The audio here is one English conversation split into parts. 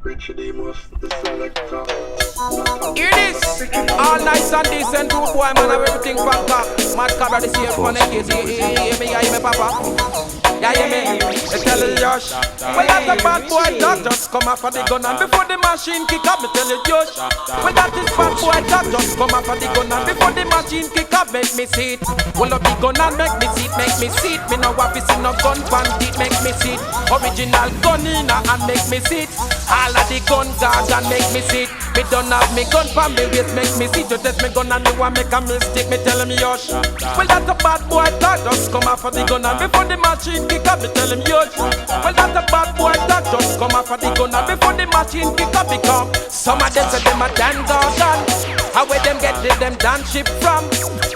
Richiedemus, the selector. Hear this, all nice and decent, rude boy man have everything from top. Mad cabra this here for the kids, hear me papa. Yeah, hear me, they tell you Josh. Well that's a bad boy dog, just come off of the gun and before the machine kick up, me tell you Josh. Well that is bad boy dog, just come off of the gun and before the machine kick up, make me see it. Well up the gun and make me see it, me no want to see no gun bandit, make me see it. Original gun in and make me see it. All of the gun guards and make me see it. Me don't have me gun for me waist, make me see. You test me gun and me want make a mistake, me tell him Yosh. Well that's a bad boy dog, just come off of the gun and before the machine kick up, me tell him Yosh. Well that's a bad boy dog, just come off of the gun and before the machine kick up, become. Some of them say them a Dan Gordon. How where them get them dance ship from?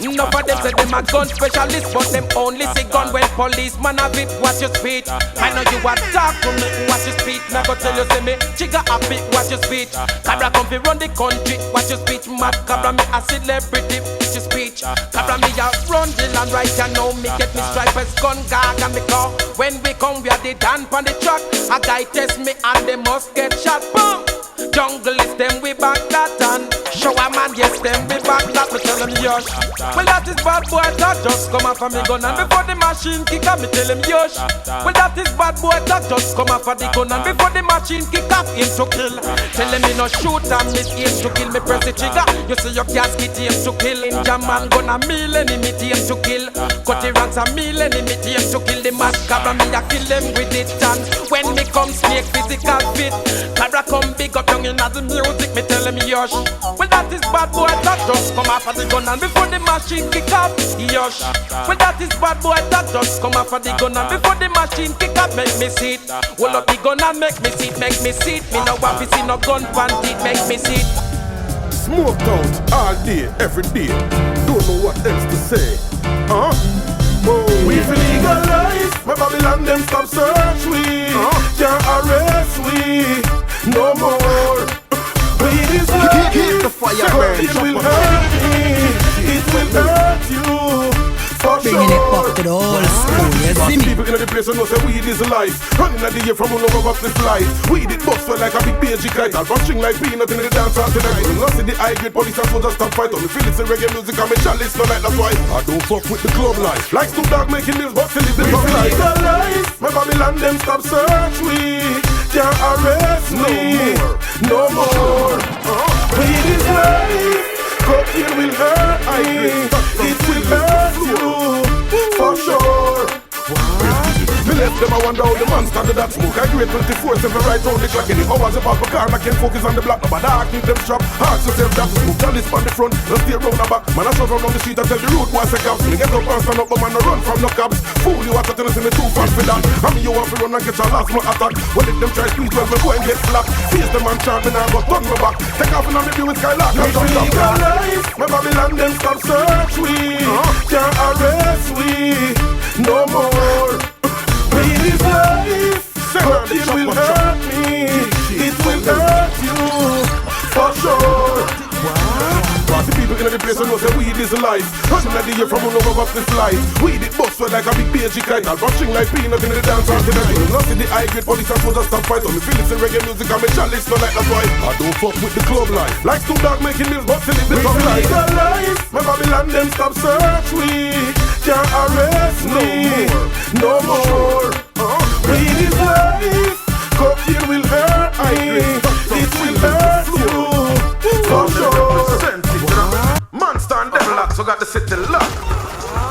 Enough of them say them a gun specialist, but them only see gun when policeman have it. Watch your speech. I know you want talk to me, watch your speech. Now go tell you say me, chigga happy, watch your speech. Cabra come fi run the country, watch your speech. Mad cabra me a celebrity, watch your speech. Cabra me a run the land right you know me get me stripers gun gag and me call. When we come we are the dan on the truck. A guy test me and they must get shot. Boom! Jungle is them we back that and show a man yes them we back that. Me tell him Yosh. Well that is bad boy talk, just come off of me gun and before the machine kick up, me tell him Yosh. Well that is bad boy talk, just come off of the gun and before the machine kick off, aim to kill. Tell him me no shoot and miss, aim to kill. Me press the trigger, you see your casket aim to kill. Ninja man gonna meal enemy aim to kill. Cut the ranks a meal enemy aim to kill. The mad cabra me a kill them with it and when me come snake physical fit. Cabra come big up young in the music, me tell him Yosh. Well that is bad boy talk, just come off of the gun and before the machine kick off, Yosh. Well that is bad boy talk, just come off of the gun and before the machine kick off, make me see it. Hold up the gun and make me see it, make me see it. Me no want to see no gun bandit, make me see it. Smoked out all day, every day. Don't know what else to say. We feel legalize, my Babylon them stop search we. Can't arrest we no more. We is life, keep the fire burning. it will hurt me, it will hurt you. Bringing it back to the old school, you see me? People in the place who know say weed is life. Running at the year from all over up the flight. Weed it bust well like a big beige kite. I'll rushing like peanut in the dance hall tonight. You know see the high grade police and soldiers stop fight. On me feel it's a reggae music and me chalice no like that's why I don't fuck with the club life. Like Snoop Dogg making meals but still live the club life. Legalize, my Babylon them stop search we. Can't arrest me no more. Weed is life. Cocaine will hurt me. It will hurt you for sure. Me left them, I wonder how the man started that smoke. I grade 24/7 right on the clock. Any hours about my car, I can focus on the block. But I keep them sharp. Ask yourself that to smoke. Chalice on the front, don't stay round the back. Man, I shove around the street, I tell the road boys a cops. Me get up and stand up, but man, I run from no cops. Fool you, I tell you, see me too fast for that. I mean, you want to run and catch a last my attack. Well, if them try squeeze, well, we go and get slapped. Face them and chant, me now go turn my back. Take off and I'm maybe with Skylark. Me legalize, my Babylon them stop search we. Can't arrest we no more. Weed is life, cocaine will hurt me, it will hurt you, for sure. Party people in the place who know say weed is life. Running at the year from all over up the flight. Weed it bust well like a big beige kite. I'll rushing like peanut in the dance hall tonight. You know see the high grade police and soldiers stop fight. On me feel it's a reggae music and me chalice no like that's why I don't fuck with the club life. Like Snoop Dogg making meals but still live the club life. Legalize, my Babylon them stop search we. Can't arrest me no more. Weed is life, cocaine will hurt me. It will hurt you for sure. Monster and devil lock, so got the city lock.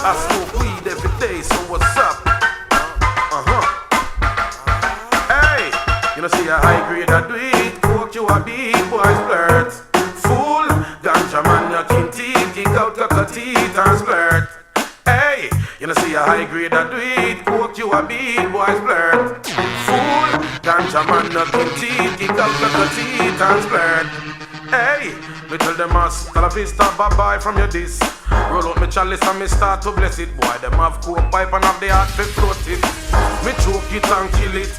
I smoke weed every day, so what's up? Hey, you know see a high grade I do it. Coke you a big boys flirt. Fool, ganja man you king teeth. Kick out your teeth and splurt. Hey, you know see a high grade I do it. Coke you a big boys flirt. Fool, ganja man you king teeth. Kick out your teeth and splurt. Hey, me tell them hasta la vista, bye-bye from your diss. Roll out me chalice and me start to bless it. Boy, them have coke pipe and have the heart to float it. Me choke it and kill it.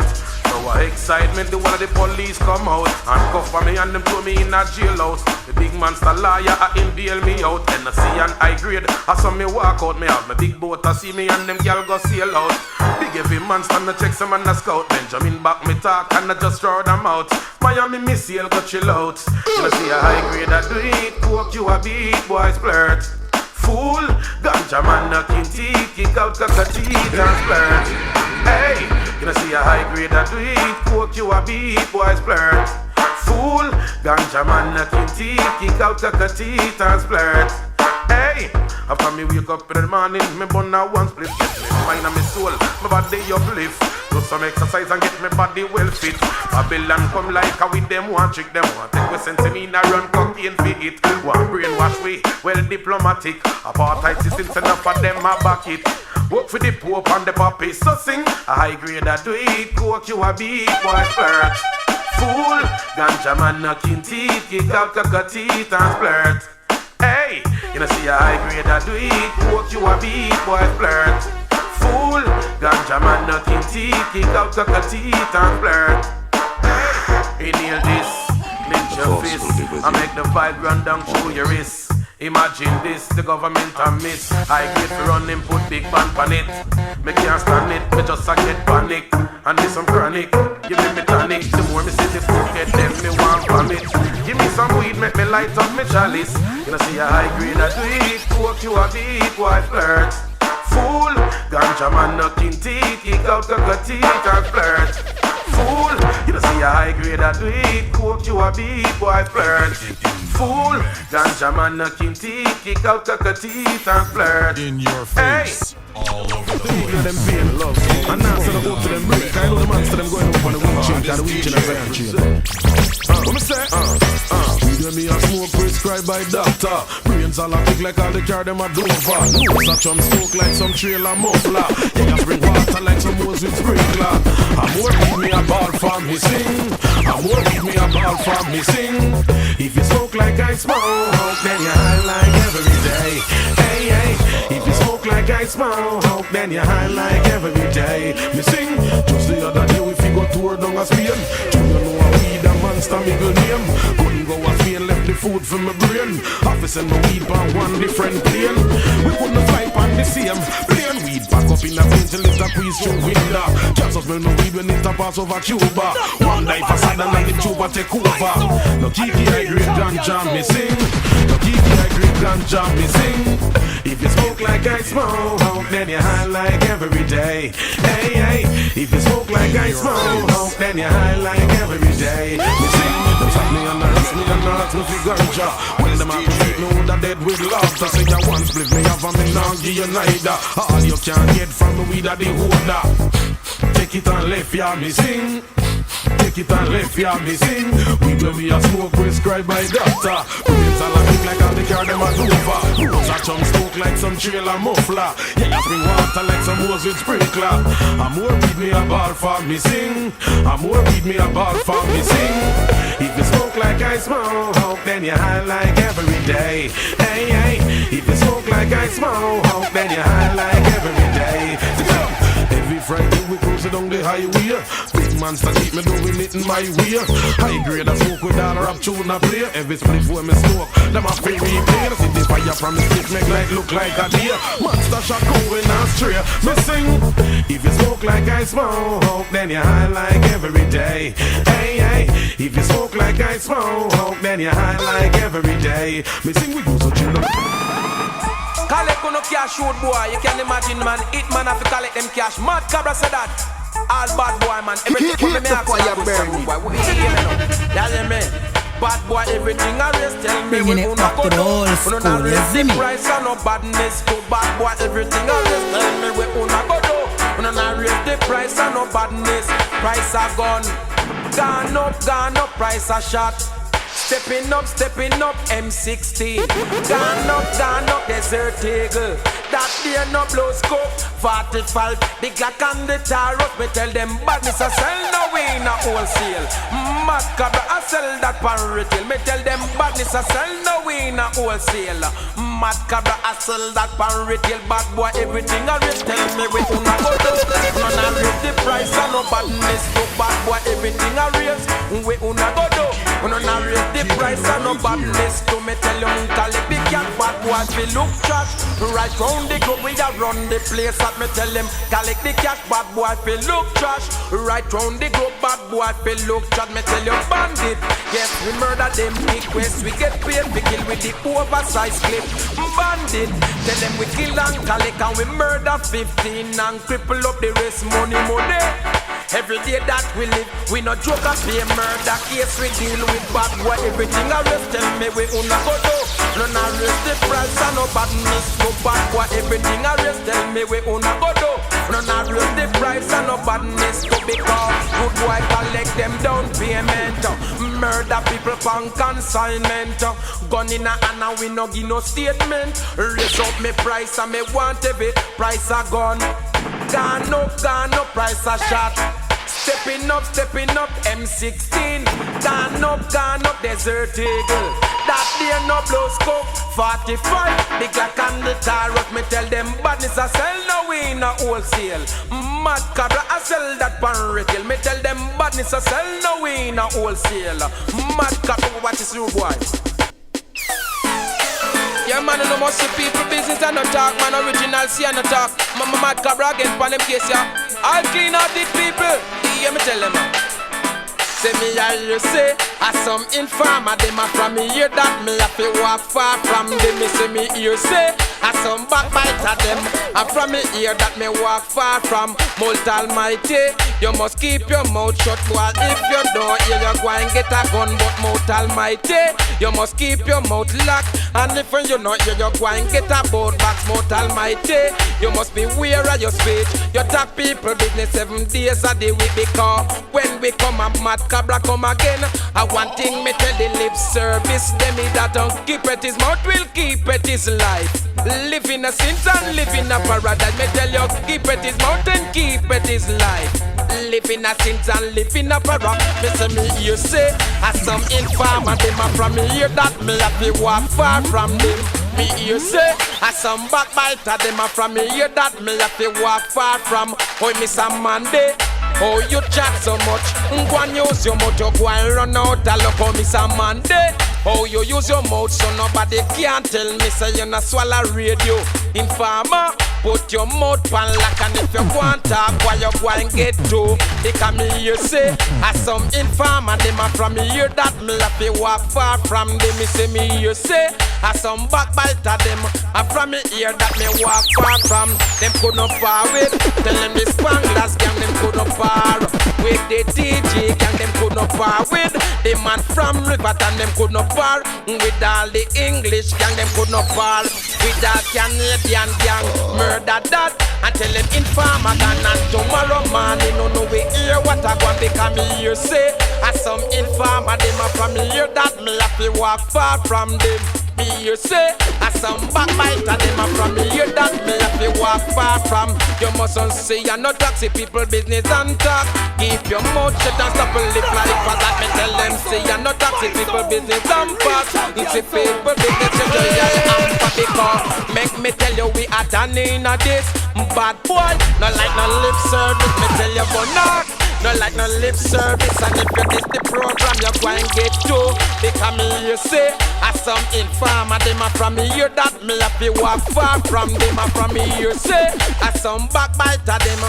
Now I excitement, the one of the police come out and cuff me and them throw me in a jailhouse. The big monster liar, I him bail me out. Tennessee and high grade, I saw me walk out, me have my big boat, I see me and them gal go sail out. Big give him man stand to check some man a scout. Benjamin back me talk and I just throw them out. Miami missile go chill out. You know see a high grade I do it. Coke you a beat, boys flirt. Fool, ganja man knocking teeth. Kick out cockatee and flirt. Hey, you know see a high grade I do it. Coke you a beat, boys flirt. Fool, ganja man knocking teeth. Kick out cockatee and flirt. Hey, after me wake up in the morning, me burn out one split. Get me mind and me soul, my body uplift. Do some exercise and get me body well fit. Babylon come like a with them, want trick them, want take we sense me in a run cocaine for it. One brainwash we, well diplomatic. Apartheid systems enough of them a back it. Work for the Pope and the Poppy, so sing a high grade I do it. Coke you a beat, boy flirt. Fool, ganja man knocking teeth, kick out cockatee and flirt. Hey, you know see a high grade I do it. Coke you a beat, boy flirt. Fool, ganja man knocking teeth, kick out cockatee and flirt. Hey, inhale this, clench your fist, I make the vibe run down through your wrist. Imagine this, the government a miss. I get to run and put big band on it. Me can't stand it, me just a get panic. And this some chronic, give me tonic. The more me see the pocket, then me want vomit. Give me some weed, make me light up me chalice. You know see a high grade I do it. Coke you a beat, boy flirt. Fool, ganja man knocking teeth. Kick out cockatee and flirt. Fool, you know see a high grade I do it. Coke you a beat, boy flirt. Fool, ganja man knocking teeth. Kick out cockatee and flirt. In your face. Hey. All over the place. Them being love. And now so I go to them break. I know the man to them going up on the wind chain. Got the wind chain as I chain. What me say? We do me a smoke prescribed by doctor. Brains all a big like all the car them a Dover. Nose a chum smoke like some trailer muffler. Yeah, bring water like some hose with sprinkler. I'm more with me a ball for me sing. I'm more with me a ball for me sing. If you smoke like I smoke, then you high like every day. Hey, hey. If you smoke like I smoke, then you high like every day. Me sing, just the other day if you go tour down a Spain. Do you know a weed a monster middle name? Couldn't go a Spain, left the food for my brain. Office and the weed on one different plane. We couldn't fly on the same plane. Weed back up in a plane till it's a squeeze through window. Just us no weed when it a pass over Cuba. One day for sudden and the tuba take over. No kiki I grade ganja me sing. No kiki I grade ganja me sing. If you smoke like I smoke, then you high like every day. Hey, hey. If you smoke like I smoke, then you high like every day. Me sing, them shot me and hurt me and hurt me for ganja. When them have to treat me with a dead with laughter. Say you want split me have a me now give you neither. All you can get from the weed of the holder. Take it and left ya me sing. Take it and left ya me sing. We do we a smoke prescribed by doctor. Brains all a big like all the car them a Dover. Nose a chum smoke like some trailer muffler. Yeah, you bring water like some hose with sprinkler. I'm more weed me a ball for me sing. I'm more weed me a ball for me sing. If you smoke like I smoke, then you high like every day. Hey, hey. If you smoke like I smoke, then you high like every day. Every Friday we cruise down the highway. Big monster keep me doing it in my way. High grade I smoke with dollar up tune a play. Every split when me smoke, them a free replay. See the fire from the stick make like look like a deer. Monster shot going astray. Me sing. If you smoke like I smoke, then you high like every day. Hey, hey. If you smoke like I smoke, then you high like every day. Me sing we do so chill. Collect no cash road boy, you can imagine man. It man have to collect them cash. Mad Cabra said that. All bad boy man. Everything for me ask you boy. What you me? Bad boy everything I raise. Tell me we gonna go down. We don't raise the price and no badness. To bad boy everything I raise. Tell me we gonna go down. We don't raise the price and no badness. Price are gone. Gone up, price are shot. Stepping up, M16. Gone up, Desert Eagle. That there no blow scope. 45, the Glock and the Taros. Me tell them badness I sell no way in a wholesale. Mad Cabra I sell that pan retail. Me tell them badness I sell no way in a wholesale. Mad Cabra I sell that pan retail. Bad boy everything I raise. Tell me we gonna go down. None I raise the price and no badness. So bad boy everything I raise. We gonna go down. We no raise the price and no badness. To me tell you, collect the cat bad boys we look trash. Right round the globe we a run the place. At me tell them, collect the cash bad boys we look trash. Right round the globe bad boys we look trash. Me tell you, bandit. Yes, we murder them requests. We get paid, we kill with the oversized clip. Bandit, tell them we kill and collect and we murder 15 and cripple up the rest. Money. Every day that we live, we no joke and pay murder case. We deal with bad boy, everything arrest. Tell me we unna go do. No arrest the price and no badness. No bad boy, everything arrest. Tell me we unna go do. No arrest the price and no badness. Go because good boy collect them down payment. Murder people on consignment. Gun in a hand and we no give no statement. Raise up me price and me want every price a gun. Gone up, price a shot. Stepping up, M16. Gone up, Desert Eagle. That day no blow scope. 45, the Glock and the Tarot. Me tell them badness a sell, no we in a wholesale. Mad Cabra a sell that pan retail. Me tell them badness a sell, no we in a wholesale. Mad Cabra, what is you boy? Yeah, man, you know most of people business and no talk, man, original see and no talk. Mad Cabra again, pan them case, yeah. I'll clean out these people. Yeah, me tell them, man. Say me I you say, as some informer, them a from me hear that me have to walk far from them. Me say me hear say, as some backbiter them, and from me hear that me walk far from Most Almighty. You must keep your mouth shut, boy. If you don't hear, you go and get a gun, but Most Almighty. You must keep your mouth locked, and if you not hear, you go and get a boat box, Most Almighty. You must be aware of your speech. You talk people business 7 days a day week, because when we come up, Mad Cabra come again. I one thing me tell the lip service, them that don't keep it his mouth will keep it his life. Live in a sins and live in a paradise. Me tell you keep it his mouth and keep it his life. Live in a sins and live in a paradise. Me say me you say, as some informer them a from me hear that me have to walk far from them. Me hear say, as some backbiter them a from me hear that me have to walk far from. Oh, Miss Monday. Oh, you chat so much. Go and use your mouth, you go and run out and look on Miss Monday. Oh, you use your mouth so nobody can tell me say you not swallow radio. Informer, put your mouth pan lock, and if you want talk, why you go and get to? Because me you say, as some informer, them a from me hear that me have to walk far from them. Me say me you say, as some backbiter them, a from me hear that me walk far from. Them could not far with. Tell them this Spanglers gang, them could not far with the TG gang, them could not far with. The man from Riverton, them could not far with all the English gang, them could not far with that Canadian gang. Murder that and tell them informer gone, and tomorrow morning no we hear what I want, because me hear say, as some informer them a from me hear that me have to walk far from them. Me hear say, as some backbiter them a from me hear that me have to walk far from. You mustn't say you're not taxi people business and talk. Keep your mouth shut and stop and live like for that. Me tell them say you're not taxi people business and fast. It's a people business you do your because make me tell you we are done in a this bad boy. No like no lip service. Me tell you for not. No like no lip service, and if you diss the program, you're going to get to. Because me you say, as some informer, them a from me hear that me have to walk far from them. A from me you say, as some backbiter, them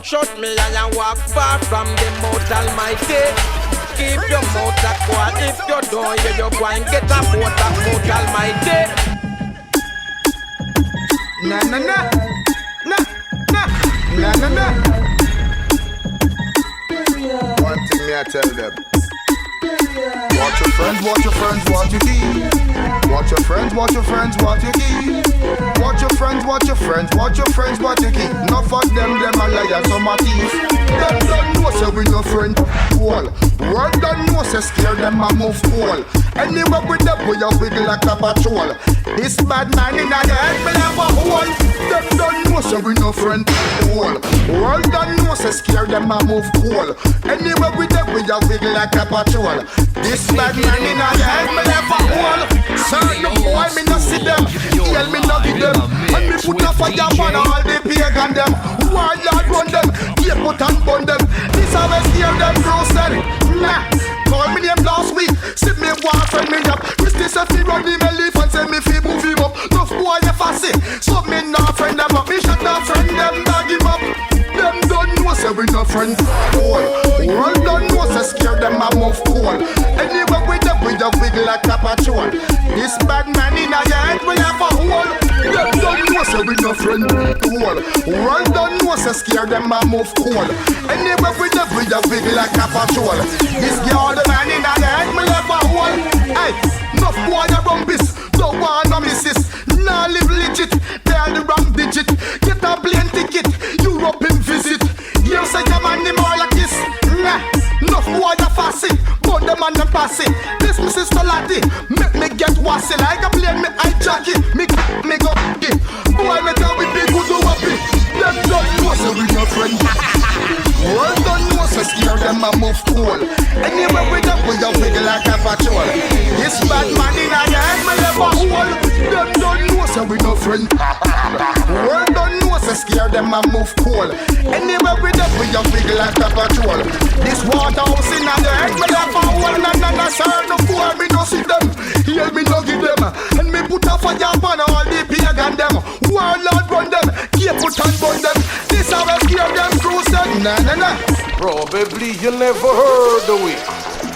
shut me and walk far from them. Most Almighty, keep your mouth quiet. If you don't hear, you're going to get a boat of Most Almighty. Na na na, na na, na na na. One thing me I tell them. Watch your friends, watch your friends, what you keep. Watch your friends, watch your friends, what you keep. Watch your friends, watch your friends, watch your friends, what you keep. Enough of them a liar, some a thief. Them don't know say we no friend. Wall, world don't know say scare them a move cool. Anywhere with them we a wiggle like a patrol. This bad man in the head me have a hole. Them don't know say we no friend. Wall, world don't know say scare them a move cool. Anywhere with them we a wiggle like a patrol. This bad man in the head me have a hole. Certain boy me no see them, heal me no give them. And me put a fire on all the pagan them. Warlord run them, keep put and burn them. This always hear them roasted. Nah, call me name last week. say fi run him elephant, say me fi move him up. Enough boy you fussy, so me nah friend them up. Me shut not friend them, bag him up. Them don't know say we no friend. World don't know say scare them a move cool. Anyway with the wiggle like a patrol. This bad man in a your head will have a hole. Them don't know say we no friend. World don't know say scare them a move cool. Anyway with the wiggle like a patrol. This girl the man in a your head will have a hole. Hey, enough boy a rumpus, don't want no missus. Nah live legit, they are the wrong digit. Get a plane ticket, Europe in visit. You say your man the more like this. Nah, enough boy a fussy, but the man a passy. This my sister Lottie, make me get wassy. Like a plane me hijack it, me go it. Boy me tell we be good to happy. Them don't know say we no friend. World don't know say scare them a move cool. Anyway we wiggle like a patrol. This bad man in a your head me never hold. Them don't know say we no friend. World don't know say scare them a move cool. Anyway we wiggle like a patrol. This waterhouse in a your head me never hold. Nah sir no fool me no see them. Hear me no give them. And me put a fire upon all the pagan them. Warlord run them, keep put and burn them. This how I scare them crew said. Nah. Probably you never heard the way.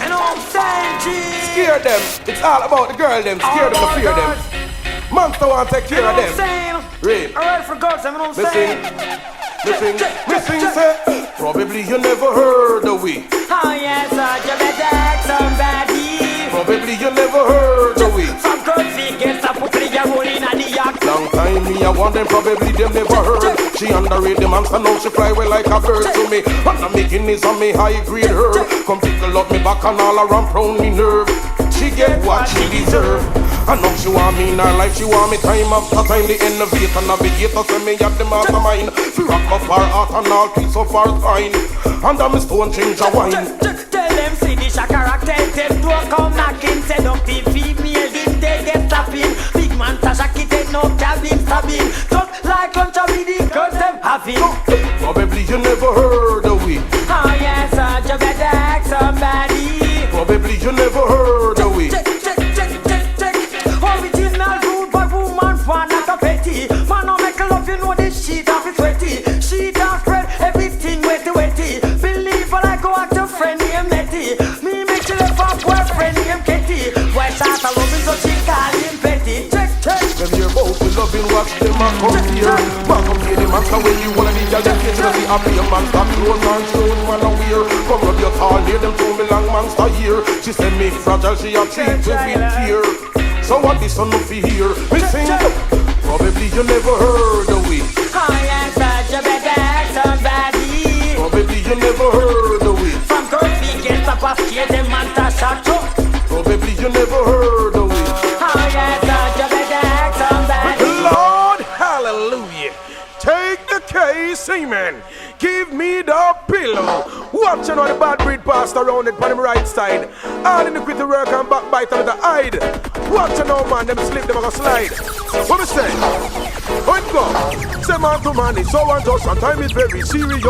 You know what I'm saying, G? Scare them. It's all about the girl them. Scare them to fear them. Monster want to take care of them. Rape. Alright for girls, you know what I'm saying? Listen, say. Probably you never heard the way. Oh yes, you better ask somebody. Probably you never heard the way. Some girls see gets a put in your rolling and the yak. Long time me I want them, probably them never heard. She underrated the monster, now she fly well like a bird to me. And I'm making this on me high grade her. Come tickle up me back and all around prone me nerve. She get what she deserve. I know she want me in her life, she want me time after time. The innovator, navigator, say me at the mastermind. Fi rock up her heart and all piece of her spine. And I'm a stone change a wine. Tell them see the shakara, tell them don't come knocking. Seductive female, if they get tapping. Big man Tasha kitten, no cabin stabbing. Just like lunch of the cause them having. Probably you never heard the way. Oh yes, you better ask somebody. Probably you never heard the way. Check. Original rude boy woman fan like a petty. Man no make love, you know this shit off is sweaty. Sheet and spread, everything wetty. Believe when I go out to friend named Nettie. Me make you left a boyfriend named Ketty. Boy start a loving so she call him Petty. Check. Them hear about the loving, watch them a come here. Man come here, the monster when you wanna need y'all them kids. You see a play monster, clothes and shoes, man a wear. Come rub your tall near them, throw me long monster here. She send me fragile, she a treat to be tear. So what this son of here? Me sing. Probably you never heard the way. Oh yes, you better ask somebody. Probably you never heard the way. From girls get up a skate, them man to shot up. Probably you never heard the way. Oh yes, you better ask somebody. Lord, hallelujah. Take the case, amen. Give me the pillow. Watching on the bad breed passed around it on the right side. All in the quit the work and backbite on the hide. Watching on man, them slip, them a go slide. What me say? When go? Say man to man, it's so unjust and time is very serious.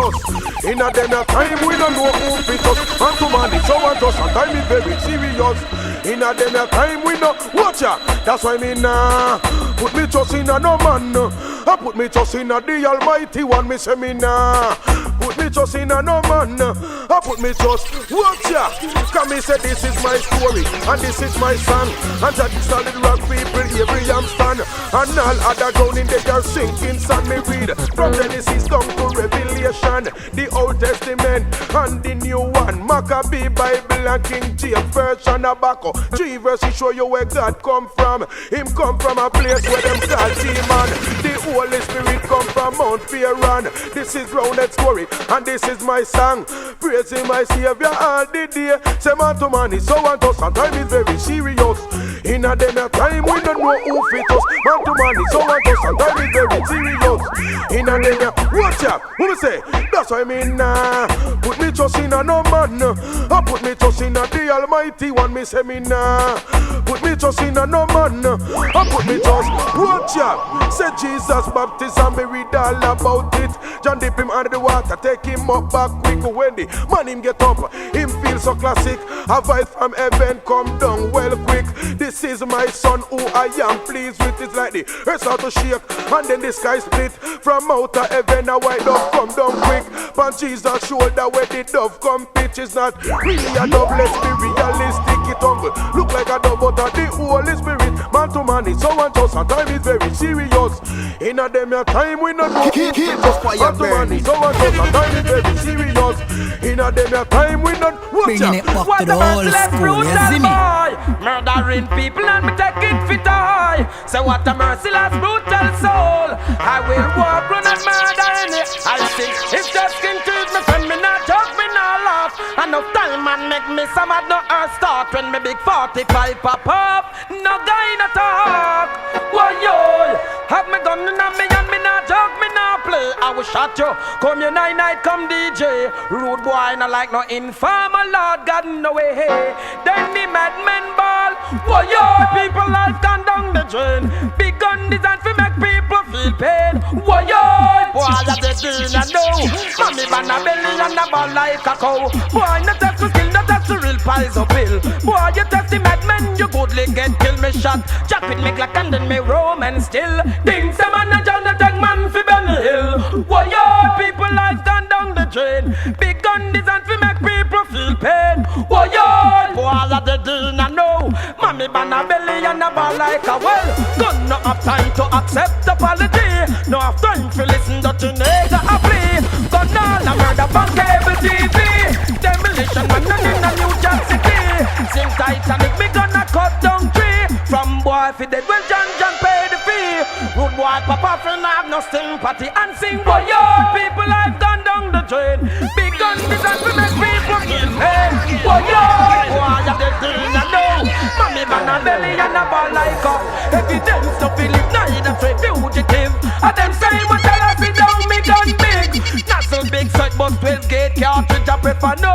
In a them time we don't know who fit us. Man to man, it's so unjust and time is very serious. In a them time we know. Watch ya. That's why me nah put me trust in a no man. I put me trust in a the Almighty One. Me say me nah put me trust in a no man. I put me trust. Watch ya. Come me say this is my story and this is my song. And that solid rock people every am stand. And all other ground in they are sinking sand. Me read from Genesis down to Revelation, the Old Testament and the New One. Maccabee Bible and King James version of Bacco. 3 verses show you where God come from. Him come from a place where them call demon. The Holy Spirit come from Mount Paran. This is grounded story and this is my song. Praising my Savior all the day. Say man to man is so and us and time is very serious. In a day of time we don't know who fit us. Man to man is so and us and time is very serious. In a day of watch out. What me say? That's what I mean nah. Put me trust in a no man. I put me trust in a the Almighty One. Me say me nah. Put me trust in a no man. I put me trust. Watch out. Say Jesus baptist and me read all about it. John dip him under the water. take him up back quick. When the man him get up, him feel so classic. A vibe from heaven come down well quick. This is my son who I am pleased with. It's like the earth start to shake and then the sky split. From outer heaven a white dove come down quick. Pan Jesus shoulder where the dove come pitch. Is not really a dove, let's be realistic. It humble, look like a dove but the Holy Spirit. Man to man is so and just and time is very serious. In a them your time we not go keep just quiet. Man to man is so and just and time is very serious. In a them your time we not watch bringing it back to the old school, you see me? Murdering people and me take it fit high. Say what a merciless brutal soul. I will walk run and murder any. I think it's just skin teeth. Me friend me not joke, me not laugh. Enough time and make me some at no earth start. When me big 45 pop up, no guy not talk. Why yo? Have me gun in me and me not joke, me not play. I will shot you. Come your night, come DJ. Rude boy not like no informer. Lord God no way. Then the madmen ball. Why yo? People life gone down the drain. Big gun designed to make people feel pain. Why yo? Boy I the deal I know. Mommy ban a belly and a ball like a cow. Boy not test to skill, not test to real pies of pill. Boy you test the madmen, you goodly get kill me shot. Chop it make like and then me roam and still. Things a man a John a tag man fi Benny Hill. Why yo? People life gone down the drain. Big gun designed to make people feel pain. Why yo? Boy I the deal I know. Mommy ban a belly and a ball like a well. Gun no have time to accept apology. No have time to listen to teenager a plea. Gun all a murder from cable TV. Demolition man in a New York City. Same Titanic me gonna cut down tree. From boy fi dead well John pay the fee. Rude boy papa friend have no sympathy. And sing boy yo people life gone down the drain. Big gun designed to make people feel pain. Boy yo boy you the thing I know. Mommy man a belly and a ball like up. Evidence to believe neither straight fugitive. And them say what tell us it down me gun big. Not so big so it but 12 gate cartridge I prefer no.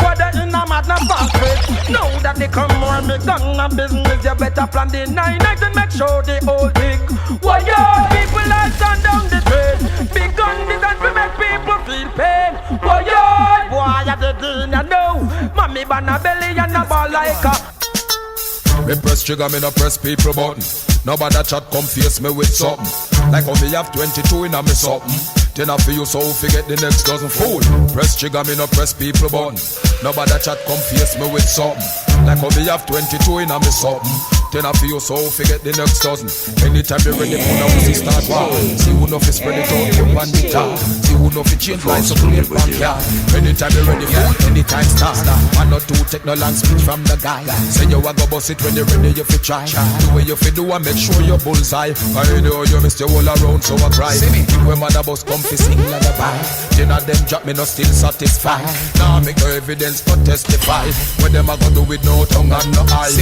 Whether in a mad na factory. Know that they come more me gun and business. You better plan the 9 nights and make sure they all big. Why yo people are stand down the drain. Big gun designed to make people feel pain. Why yo boy you the thing I know. Mommy ban a belly and a ball like a. Me press trigger, me no press people button. Nobody chat come face me with something. Like how me have 22 in a me something. Then I feel you so forget the next dozen fool. Press trigger, me no press people button. Nobody chat come face me with something. Like how me have 22 in a me something. Then I feel you so forget the next dozen. Anytime you ready for now, see start war. See who know fi spread it out, you man the jar. See who know fi change lines, so play backyard. Anytime you ready for anytime start. One or two take no long speech from the guy. Say you a go bust it when you ready, you fi try. The way you fi do and make sure you bullseye. I know you miss your all around, so I cry. When man a bus come fi sing lullaby. Then of them drop me no still satisfied. Now make no evidence but testify. When them a go do with no tongue and no eye.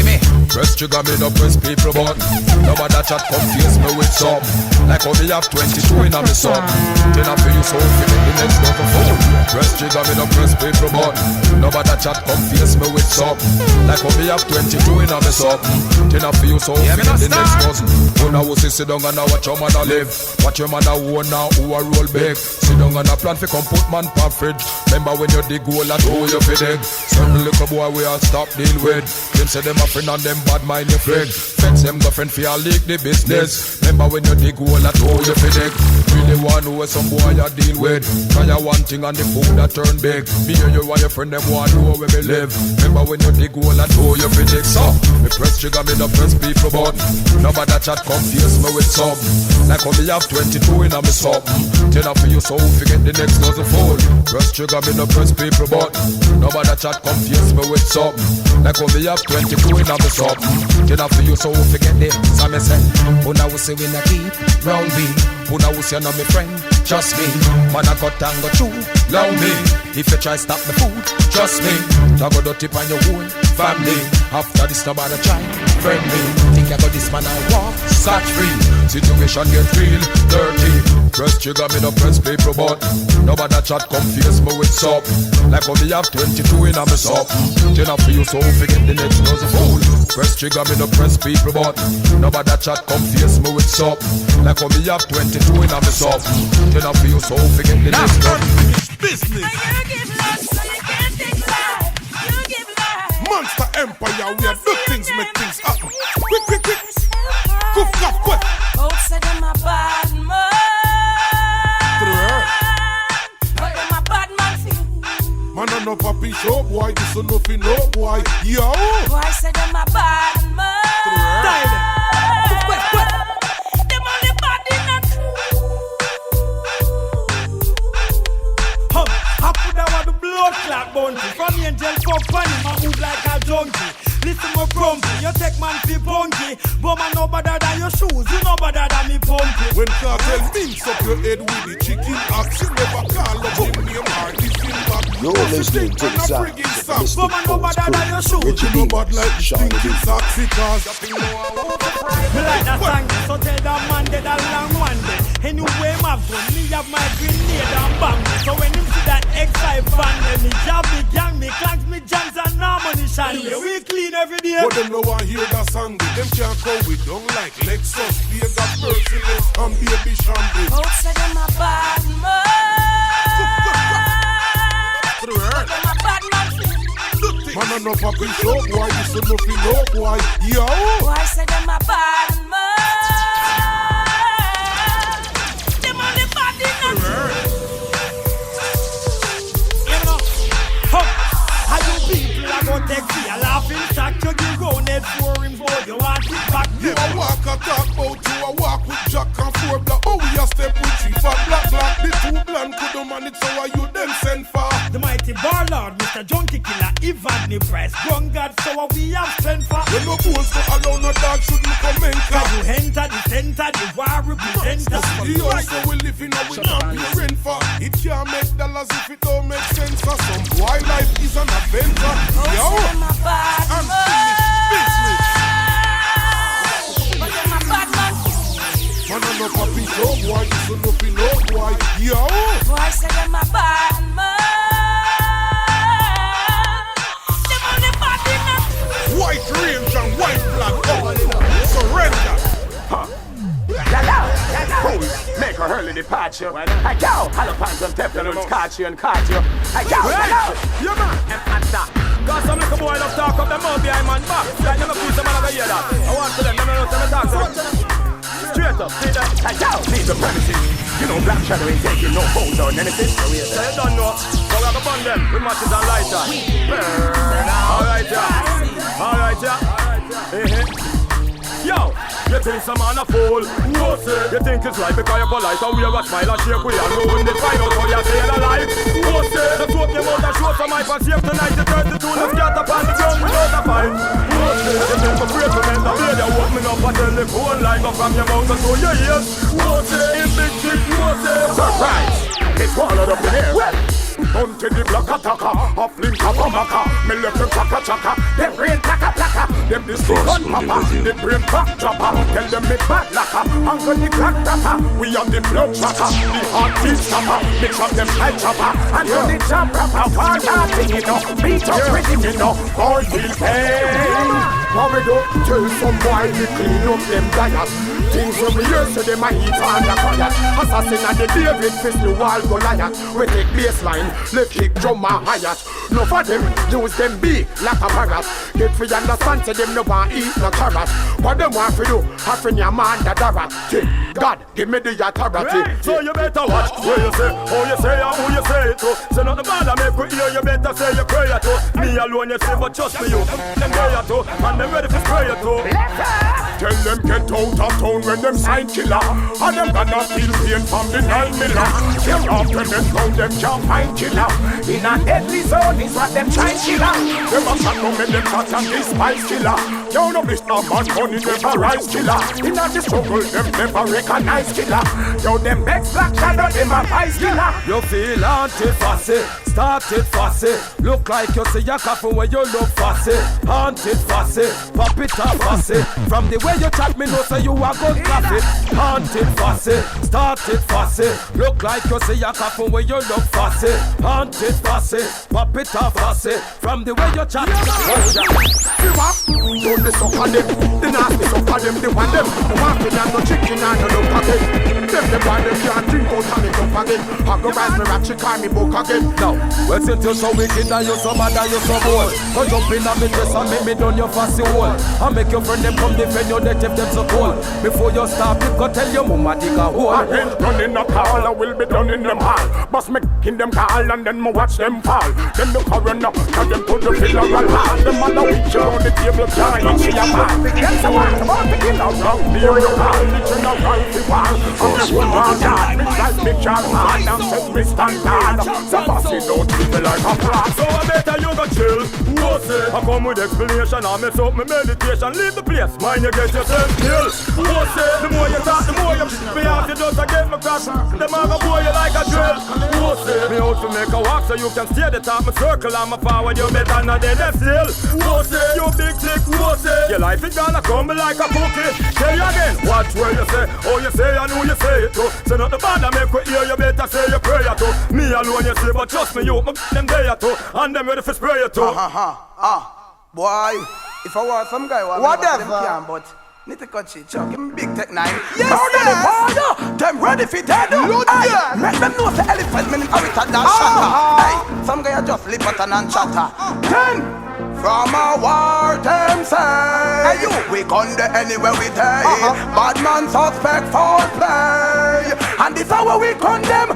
Press trigger me no press people button. Nobody chat confuse me with some. Like how me have 22 in a me son. Then I feel you so feeling the next level phone. Press trigger me no press people button. Nobody chat confuse me with some. Like how me have 22 in a me son. Then I feel you so feeling the next cousin. When I was sit down and I watch your man a live. Watch your man a own now who a roll big. Sit down and a plan fi come put man pa fridge. Remember when you dig hole and who you fi dig. Some little boy we all stop deal with. Them say them a friend and them bad mind you frig. Fence them girlfriend fi a leak the business. Remember when you dig hole and who you fi dig. Really want know what some boy you deal with. Try a one thing and the food that turn big. Me and you and your friend them want know where we live. Remember when you dig hole and who you fi dig. So me press trigger me no press people button. Nobody chat confuse me with some. Like how me have 22 in a me something. Then I feel you so forget the next dozen fool. Press trigger me no press people button. Nobody chat confuse me with something. Like how me have 22 in a me something. Then I feel you so forget the. So me say, Puna will say we not keep round me. Puna will say no me friend, trust me. Man I got and go chew, love me. If you try stop the food, trust me. Talk go dirty on your own family. After this nobody try, friend me. Think ya got this man I walk scotch free. Situation get real dirty. Press trigger, me no press people button. Nobody chat come face me with something. Like how me have 22 in a me something. Then I feel so forget the next dozen fool. Press trigger, me no press people button. Nobody chat come face me with something. Like how me have 22 in a me something. Then I feel so forget the next dozen. Business. Monster Empire, we are do things, make things happen. Quick, quick, quick. Goof, goof, quick. Oh, say them a bad man. But them a bad man feel. Man, I no papi show, boy. This is nothing, no, boy. Yo. Boy, say them a bad man. Them only bad in the I put down the blood clot bounty. From the angel company, I move like a junkie. Listen more grumpy, you take man fi punky. But man no better than your shoes, you no better than me pumpy. When cartel beams up your head with the chicken axe, you never call up him name or the film back. You're listening to the sound of Mr. But man no better than your shoes. Richiedemus, like the stinking socks because me like that song, so tell that man dead a long one day. Anyway, my gun, me have my grenade and bang. So when him see that X5 fan, me jab me gang, me clank me jams and ammunition. We clean every day. But them no one hear that song. Them can't go with don't like Lexus. They got merciless and baby shambles. Oh, say them a bad man. Them a bad man feel. Man, I no papi show, boy. This is nothing, no, boy. Yo. Boy, say them a bad man. Them only bad in the How you people are gonna take me a laughing stock? You give round head for him, boy. You want it back? You a walk a talk about you a walk with Jack and 4 black. Oh, we a step with 3 for black. The 2 bland couldn't manage, so are you them send for? The mighty warlord, Mr. Junkie Killer, Ivan Price, Gun God, so what we have strength for. When no fools go alone, no dog shouldn't come in. Cause you enter the center, the war representer. The also we live in a we not pay rent for. It can't make dollars if it don't make sense for some boy. Life is an adventure. Yo, them a bad and man. business. But them a bad man. Man, I no papi show, boy. This is nothing, no, boy. Yo. Boy, say them a bad man. Them only bad in the White range and white flag. Oh, surrender. Make a early departure. I go, Halopan from Teflon, catch you and catch you. I go, You man, cause some little boy love talk up them out behind man back. Like never put them on over here that. I want to them, never know them talk to them. Straight up, see that. I go, leave the premises. You know Black Shadow ain't taking no hold on anything. So you don't know, so we have to burn them with matches and lighter. Alright, yeah. Alright, yeah. Yo, you think some man a fool? No, sir. You think it's right because you're polite and we a smile and shake we and ruin the fight out how you're staying alive. No, sir. Let's hope your mouth and show some hype and save tonight the 32. Let's get up on the ground without a fight. No, sir. You think I'm afraid to end the video. Walk me up and tell the phone line go from your mouth and to your ears. No, sir. In big shit, no, sir. Surprise! It's swallowed up in here. Bounty the black attacker, off link a bomber. Me left them chaka chaka, them brain taka taka. Them this gun papa, them brain back chopper. Tell them me bad lacquer, uncle the crack tapper. We are the blood chopper, the heart beat chopper. Mix up them high chopper, and you the jump rapper. War dancing you know, beat up rhythm you know. Boy feel pain. How we do? Tell some boy we clean up them diet. Things from the years to them a heat on the fire. Assassin and the David fist the wall Goliath. We take baseline, let kick drum and hi-hat. No for them, use them big like a parrot. Get free understand to them no want eat no carrot. What them want for you, having your man the darat. God, give me the authority. Right. So you better watch where you say, how you say and who you say it to. Say not the bad I make we hear, you better say your prayer to. Me alone you say, but trust me you. Them there too, and them ready for prayer too. Tell them get out of town when them sign killer. And them gonna feel pain from the 9 miller. Them after them round them can't find killer. In a deadly zone is what them try killer. Them a shot down when them shot and this spice killer. Yo, no bitch, no man, money never rise killer. In the struggle, them never recognize killer. Yo, them next black shadow, them a vice killer. You feel anti-fussy, started fussy. Look like you see your coffin when you look fussy. Haunted fussy, pop it up fussy. From the way you chat me know say you a good coffee. Haunted fussy, started fussy. Look like you see your coffin when you look fussy. Haunted fussy, pop it up fussy. From the way you chat me don't they suck on them, the nasty suck on them, they want them. The waffle and the chicken and the look again. Them the boy them can't drink out and it up again. I go rise me ratchet, call me book again. Now, well since you so wicked and you so bad and you so bold, go jump in on me dress and make me done your fussy hole. I make your friend them come defend your death if them so cold. Before you stop, you go tell your mama dig a hole. I ain't running a call, I will be done in them hall. Bust me in them call and then me watch them fall. Then the coroner, tell them to the funeral hall. The mother with you on the table, crying, she a man. Yes, I want to kill her wrong. Near your hall, it's in a rifle wall. I'm just one man, me like me John Man. I'm set me stand tall. So bossy don't treat me like a fraud. So I better you go chill. What's it? I come with explanation, I mess up my meditation. Leave the place, mind you get yourself killed. What's it? The more you talk, the more you me out, you just get my cross. Them have a boy you like a drill. What's it? Me out to make a walk so you can stay the top. My circle and my forward, you better not dead still. What's it? You big click, what's it? Your life is gonna crumble like a cookie. Say again, watch where you say. Oh, you say, I know you say it too. Say not the band I make we hear, you better say your prayer too. Me alone you say, but trust me, you, them there too. And them ready for spray you too. Boy, if I want some guy, Whatever. them can, but need to cut shit, chuck him big tech 9. Yes, yes. Them ready for dead. Aye, make them know the elephant meaning how it a dance shatter. Aye, some guy just lip button and chatter. 10 from a war them say, we come there anywhere we day. Bad man suspect foul play, and this how we condemn.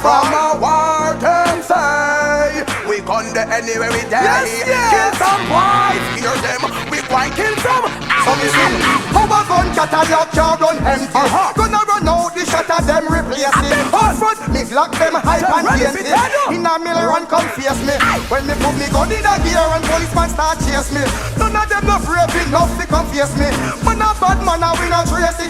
From a war them say, we come there anywhere we day. Kill some boys, hear them, we going kill some. Some is in our gun catalog can't run empty. Gonna run out the shot of them replace it. Hot front, me lock them hype and fancy. In a mill run come face me. When me put me gun in a gear and policeman start chase me. None of them no brave enough to confess me. Man a bad man a we not tracy.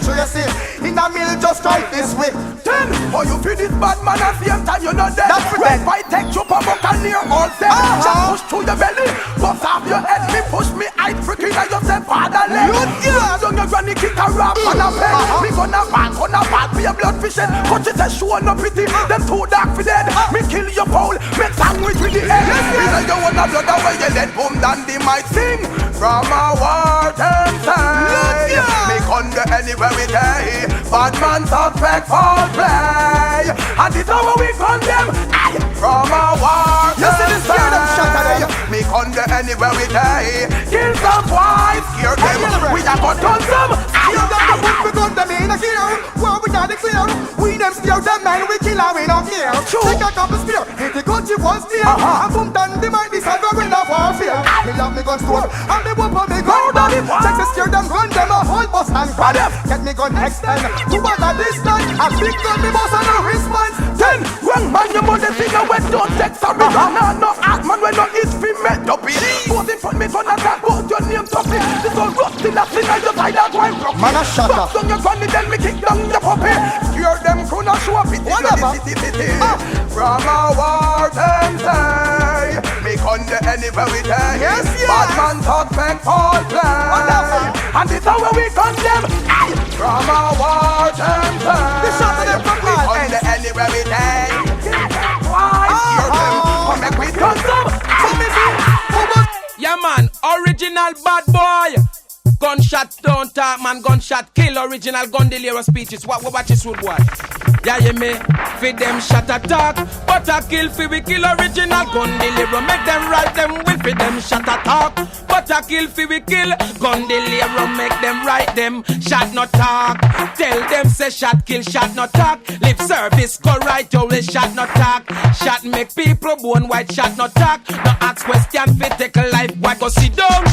In a mill just try this way. 10, oh you feel this bad man at the same time you not dead. That's Red fight take you for buck and near all set. Just push through your belly, bust off your head. Me push me I freaking at yourself fatherless. Don't your granny kick a rap on a bed. Me gonna bad, be a blood fishing. But it a show no pity, them too dark for dead. Me kill your pole, make sandwich with the egg. Me know you wanna blood away your dead. Boom dandy might sing from a war them side. Me come there anywhere we day. Bad man suspect foul play, and it's how we condemn. From a war them side. Me come there anywhere we day. Kill some boys, scare them. We a got on some. You got to put gun them in a gear. Well, we got it clear. We them steer them man, we kill and we don't care. Take a couple spear, hit the gun you was near. And from down the might decide we're in a warfare. Me love me gun store, and me whoop on me gun down. Check the steer them, run them a whole bus and grab. Get me gun extend, to what a distance. A big gun me boss on the response. 10, wrong man, you must figure when don't take sorry. No art man, when not is fi met up it. Both in front me, son and that, both your name top it. This all rust in that thing, I just hide that wine rock. Man a shut up. Bust on your granny, then me kick down the puppy. Scare them, crew not show up it. Whatever. From a war them say, me come there anywhere we day. Bad man suspect foul play, and this how we condemn. From a war them say, we come there anywhere we day. Scare them, come make we done some. Yeah man, original bad boy. Gunshot don't talk man, gunshot kill. Original gun delirious speeches. What this wood boy? Yeah, you me feed them shot attack, but I kill fi we kill. Original gun deliver, make them right them will feed them shot attack, but I kill fi we kill. Gun deliver, make them right them shot not talk. Tell them say shot kill, shot not talk. Lip service go right, you will shot not talk. Shot make people bone white, shot not talk. No ask question fi take a life, why go sit down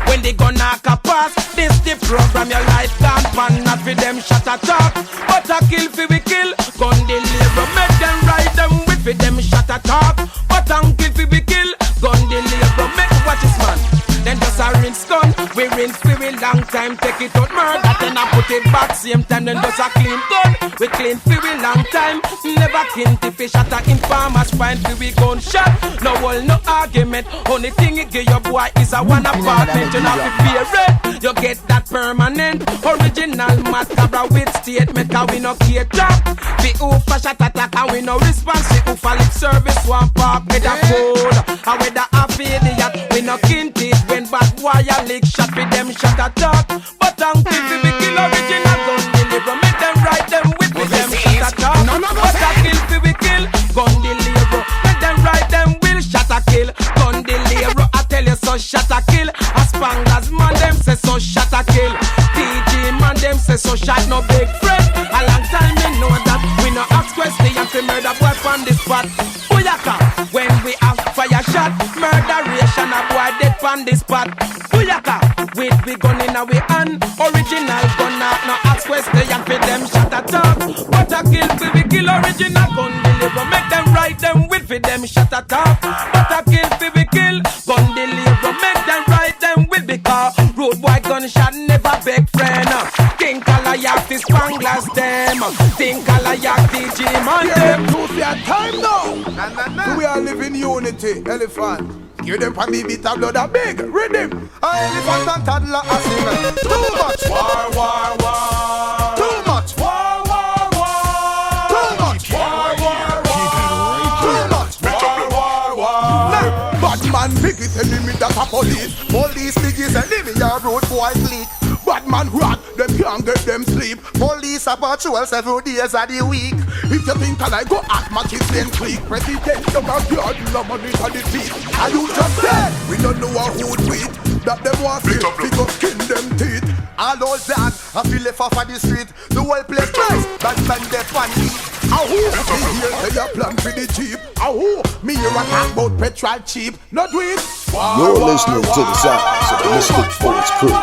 when they gonna knock a pass. This the program your life can't pan, not for them shot attack, but I kill fi we kill. Gun deliver, make them ride them with for them shot attack, but I kill fi we kill. Gun deliver, make watch this man. Then just a rinse gun, we rinse for a long time, take it out murder, then I put it back same time, then just a clean gun. We clean for a long time, never kill the fish at a informers find for we gunshot. No wall, no argument, only thing you give your boy is a one apartment. You have to fear it, you get that permanent. Original macabre with statement, cause we no cater. We oofa shot attack and we no response. We oofa lip service, one park with a food. And with the affiliate, we no kinted. When bad wire lick shot with them shot attack. But uncle we kill original gun deliver. Make them right them with them shot attack. But a kill we kill gun deliver. Make them right them will shot a kill gun deliver. I tell you so shot a kill. As Spanglers man them say so shot a kill. TG man them say so shot no big friend. A long time you know that we no ask question and fi murder boy on the spot. Booyaka when we have fire shot, murderation a boy dead on the spot. Booyaka with we gun in our hand, original gun out no ask question and fi them shot a talk. But a kill fi we kill original gun deliver, make them right them with fi them shot a talk. But a kill fi we kill gun deliver, make them right them with because road boy gunshot never beg friend. Think Kalayak the Spanglers them, think Kalayak the G-man them. Proof your time now. We are living unity, elephant. Give them for me bit of blood a big rhythm. Elephant and toddler a sing. Too much war, war, war. Too much war, war, war. Too much war, war, war. Too much war, war, war. Bad man biggest enemy that a police. Police biggest enemy a road boy clique. Bad man rat, them can't get them sleep. Police a patrol 7 days of the week. If you think I go at matches then click. President, the backyard, no money for the teeth. Are you just dead? We don't know who tweet. That them want to we go skin them teeth. All those that I feel left off of the street. The whole place nice, but man deaf and eat. Ahoo, me here say you plan for the Jeep. Ahoo, me here a talk about petrol cheap. Not do it. You're listening to the sounds of the Mystic Force crew.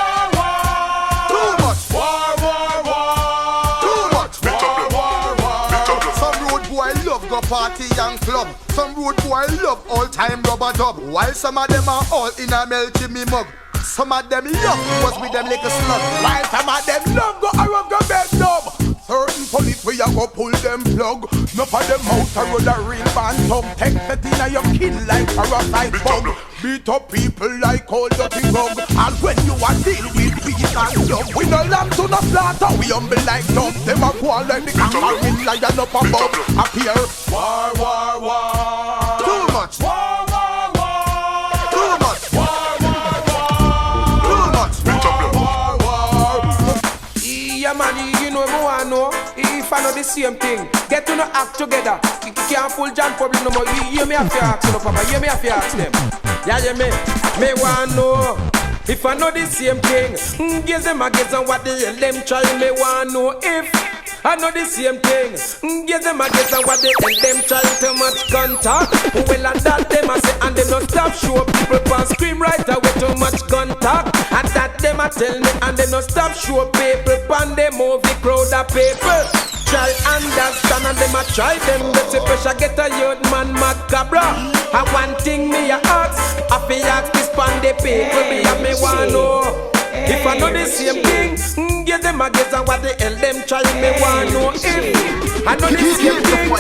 Party and club. Some road boy love all-time rubber dub. While some of them are all in a melty me mug. Some of them love was with them like a slug. While some of them love go around the bed dub. Certain police where you go pull them plug. No for them out a road a real phantom. Take that in your kill like parasite bug. Beat up people like all dirty rug. And when you are deal with peace and love, we no lamb to no slaughter. We humble like doves. Them a go like the kangaroo lion up above. Up here, war, war, war. Too much war, war, war. Too much war, war, war. Too much war, war. Yeah man, you know me want know. If I know the same thing, get to no act together. You can't pull John problem no more. You hear me have to ask no papa. You hear me have to ask them. Yeah, me want know. If I know the same thing, give them a guess on what the hell them try. Me want know if I know the same thing, give them a guess on what the hell them try. Too much contact. Well, and that them a say, and them no stop show people pan scream right away. Too much contact. And that them a tell me, and them no stop show people pan the movie crowd of people. Try understand and them a try them. Get the pressure, get a youth man macabre. And one thing me a ask, I feel ask this pan the people. Me a me want know. If I know the same thing, give them a guess on what the hell them try. Me want know if I know the same thing,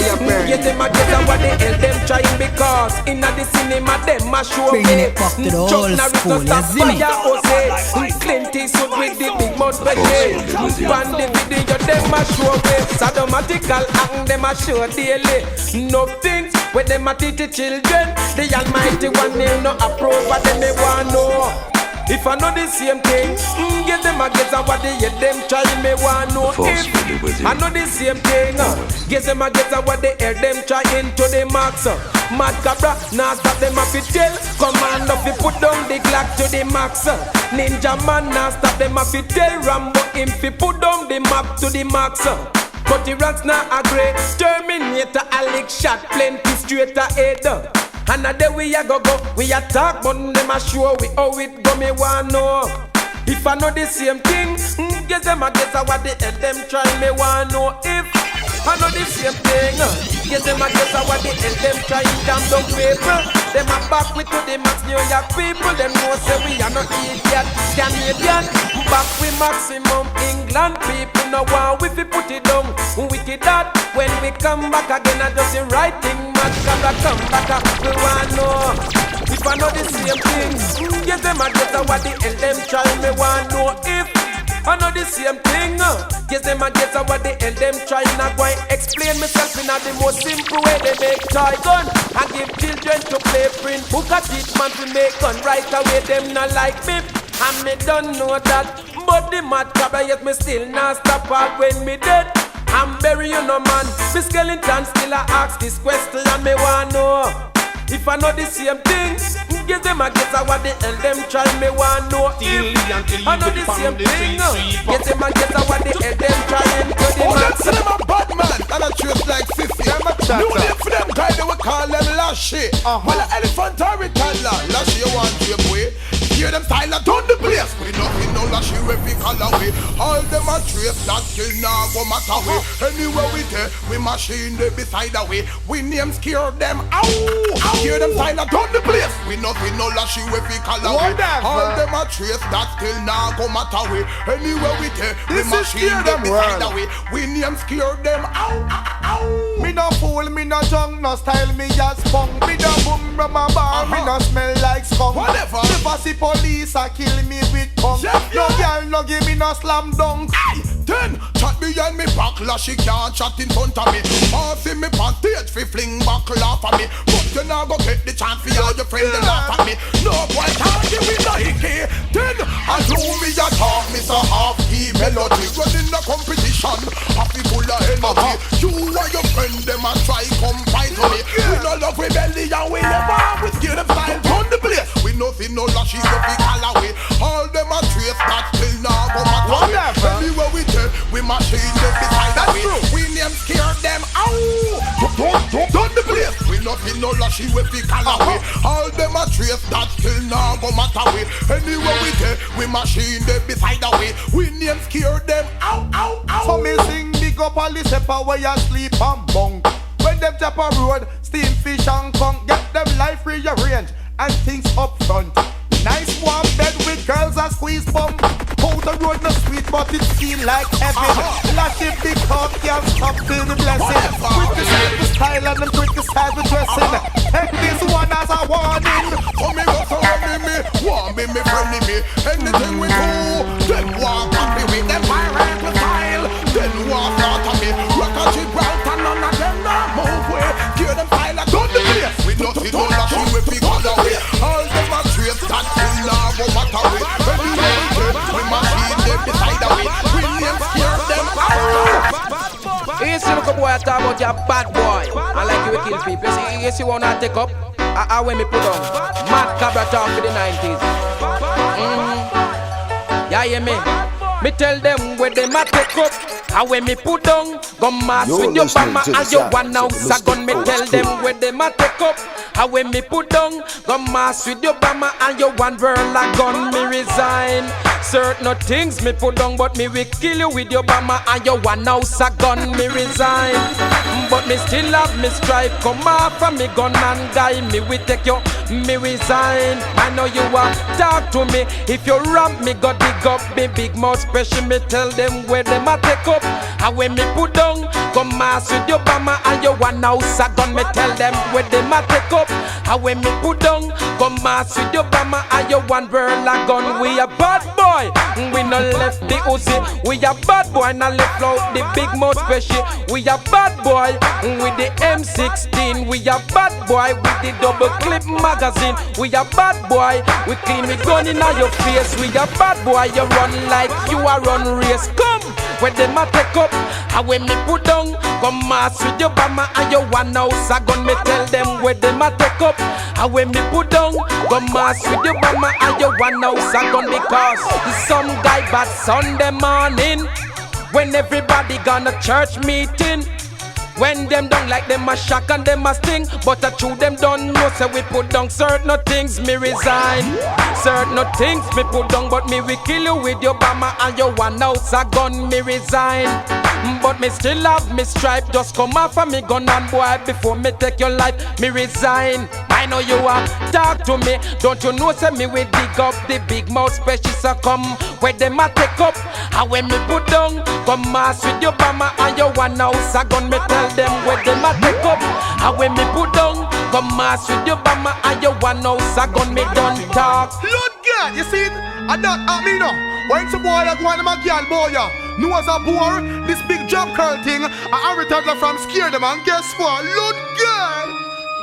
give them a guess on what the hell them try. Because in the cinema them a show me Chuck Norris no stop fire Jose, Clint Eastwood with the big mouth budget. Pan the video them a show me sadomatical and them a show daily. No things when them a teach the children. The Almighty one name no approve, but them they want know. If I know the same thing, give them a guess on what they hear them try. Me want know if I know the same thing, give them a guess on what they hear them try into the max. Mad Cabra, now stop them up to tell. Command if you put down the Glock to the max. Ninja man, now stop them up to tell. Rambo him fi put down the map to the max. But the rats now agree. Terminator, Alex shot plenty straight ahead. And a day we a go, we a talk, but them a show we how it go, me want know. If I know the same thing, guess them a guess what the hell them try, me want know if I know the same thing. Get them a guess what the hell them trying damn dumb people. Them a back with to the max New York people. Them know say we are not idiot Canadian. Back with maximum England people. No one we fi put it down. Wicked that when we come back again I just the right thing. Mad Cabra come back. We want know if I know the same things. Get them a guess what the hell them trying. Me want know if I know the same thing. Guess them a guess what the hell them trying. I go and explain myself in the most simple way. They make toy gun and give children to play print book. A teach man to make gun right away. Them not like me and me don't know that. But the mad cabra yet me still not stop out when me dead. I'm bury you no man. Me skeleton still I ask this question and me want know if I know the same thing. Give them a guess what the hell them try. Me want know if I know the same thing. Give them a guess what the hell them trying to the max. Them a bad man and a trace like 50. New name for them guy they will call them Lashy. Well an elephant or a toddler. Lashy you want to away. Hear them style a done the place. We nothing no Lashy we fi call away. All them a trace that still now go matter way. Anywhere we there we machine they beside the way. We name scare them out. Hear them style a done the place. We nothing no Lashy we fi call away. All them a trace that still now go matter way. Anywhere we there we machine they beside the way. We name scare them out. Me no fool, me no junk, no style, me just spunk. Me no boom from a bar, me no smell like skunk. Whatever. Never see police a kill me with tongue. No girl no give me no slam dunk. Then chat behind me back, Lashy can't chat in front of me. Pass in me pantage fi fling back laugh at me. But you now go get the chance fi all your friends to laugh at me. No boy can't give me no hickey. Then as you me a talk, me so half key melody. Running a competition, happy full of energy. You and your friend them a try come fight on me. We no love rebellion, we never with give them style on the place. We nothing no Lashy so we call away. All them a trace that still now go matter. Anywhere we take, we machine them beside the way. We name scare them out. Done the place. We nothing no Lashy we fi call away. All them a trace that still now go matter way. Anywhere we take, we machine them beside the way. We name scare them out. So me sing big up all the sepper where you sleep and bunk. When them tap a road, steam fish and conch. Get them life rearranged and things up front. Nice warm bed with girls and squeeze pump. Out the road no sweet but it feel like heaven. Lashy big hug can't stop till the blessing. Quick style and them quick style with dressing. Take this one as a warning. For me go so want me friendly me. Anything we do, them walk happy with them pirate with style. Then walk out of me. Rock a Gibraltar, none of them not move way. Give them style and done the place. We nothing no Lashy we fi call away. All them a trace that still now go matter way. We machine them beside the way. We name scare them out. You see look a boy talk about your bad boy. I like you will kill people. You see wanna take up. When me put on Mad Cabra talk for the 90s. Yeah, hear me? Me tell them where them a take up. And when me put down, go mass with your bama and your one ounce a gun. Me tell them where them a take up. And when me put down, go mass with your bama and your one whirl a gun. Me resign. Certain things me put down, but me will kill you with your bama and your one ounce a gun. Me resign. But me still have me strive. Come off from me gun and guy. Me will take you. Me resign. I know you want talk to me. If you ramp me, go dig up me big mouth special. Me tell them where them a take up. And when me put down, come mass with your bama and your one house a gun. Me tell them where them a take up. And when me put down, come mass with your bama and your one whirl a gun. We a bad boy, we no left the Uzi. We a bad boy, no left out the big mouth special. We a bad boy with the M16. We a bad boy with the double clip magazine. We a bad boy, we clean we gun in your face. We a bad boy, you run like you a run race. Come, where them a take up. And when me put down, come mass with your bama and your one house a gun. Me tell them where them a take up. And when me put down, come mass with your bama and your one house a gun. Because some guy bad Sunday morning, when everybody gonna church meeting, When them don't like them a shock and them a sting, but I true them don't know. So we put down certain things, me resign. Certain things me put down, but me we kill you with your bama and your one house a gun, me resign. But me still have me stripe, just come off of me gun and boy before me take your life, me resign. I know you are talk to me, don't you know say me we dig up the big mouth specialists a come where them a take up. And when me put down, come mass with your bama and your one house a gun, me tell them where them a take up. And when me put down, come mass with your bama and your one house a gun, me done talk. Lord God, you see it? I don't me no. When some boy like one of my girl boy ya, know as a bore, this big job curl thing, I returned from scare them and guess what? Lord God!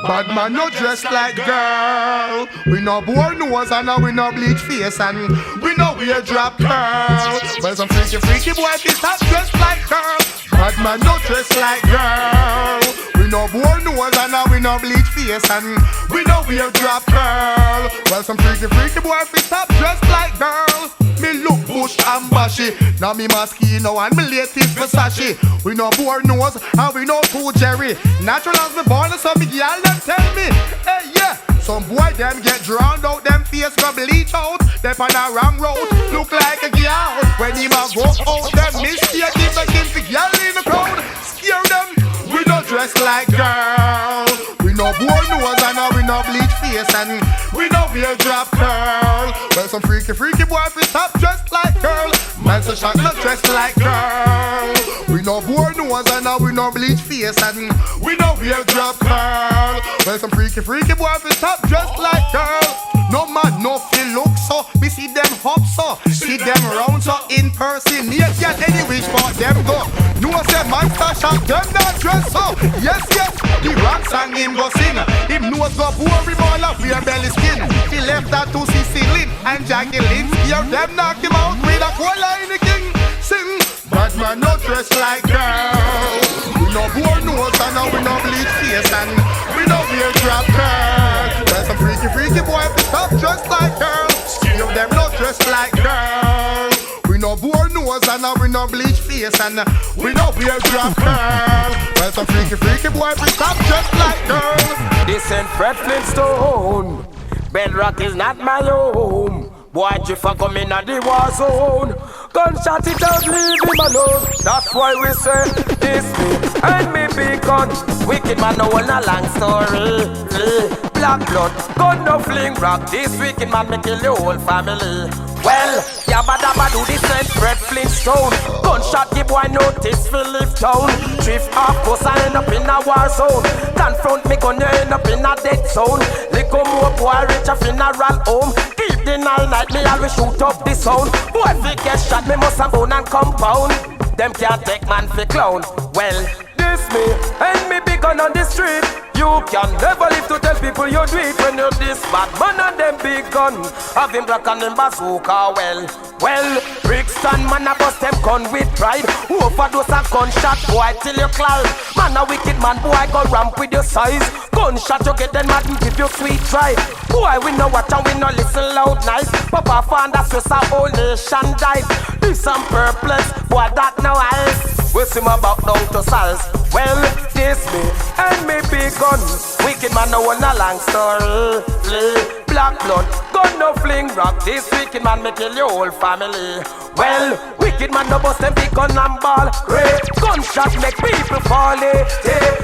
Bad man no dress like girl. We no bore nose and we no bleach face and we no wear drop curl. Well some freaky boy be stop dressed like girl. Bad man no dress like girl. We no bore nose and we no bleach face and we no wear drop curl. Well some freaky boy be stop dressed like girl. Me look bush and bashy. Now me Moschino and me latest Versace. We no bore nose and we no cool Jerry. Natural as me born so me girl them tell me. Hey yeah. Some boy them get drowned out, them face go bleach out. Them on a wrong road, look like a girl. When him a go out, them mistake him again for girl in the crowd. Scare them. We no dress like girl. We no bore nose and we no bleach face and we no wear drop curl. Well some freaky boy fi stop dressed like girl. Man so shot not dressed like girl. We no bore nose and we no bleach face and we no wear drop curl. Well some freaky boy fi stop dressed like girl. No man no feel look so. We see them hop so. See them round so in person. Yes, any which part them go. No say man start shot them not dress so. Yes, the rock song him go sing. Him nose go poor him all up wear belly skin. He left that to see Lynn and Jacqueline. Hear them knock him out with a cola in the king. Sing. Bad man no dress like girl. We no bore nose and we no bleach face and we no wear drop curl. Well some freaky boy fi stop dressed like girl. Give them no dress like girl. We no bore nose and we no bleach face and we no wear drop curl. Well some freaky boy fi stop dressed like girl. This ain't Fred Flintstone. Bedrock is not my home. Boy, Jiffa come in at the war zone. Gunshot it out, leave him alone. That's why we say this me and me big gun. Wicked man no want a long story. Black blood, gun no fling rock. This wicked man me kill the whole family. Well, yabba dabba do this and Fred Flintstone. Gunshot give boy notice for live town. Drift off course I end up in a war zone. Confront me gun you end up in a dead zone. Little more boy reach a funeral home. Keep the night me always shoot up the sound. Boy if he get shot me must have bone and compound. Them can't take man for clown. Well, this me and me big gun on the street. You can never live to tell people you do it when you're this bad man and them big gun. Have him black and them bazooka well, Brixton man a bust them gun with pride. Overdose a gunshot boy till you climb. Man a wicked man boy go ramp with your size. Gunshot you get them mad and give you sweet try. Boy we no watch and we no listen loud nice. Papa found that stress a whole nation died. This some perplex, boy that no eyes. We see my back down to size. Well, this me and me big gun. Wicked man no want a long story. Black blood, gun no fling rock. This wicked man me kill your whole family. Well, wicked man no bust them big gun and ball. Gunshot make people fall.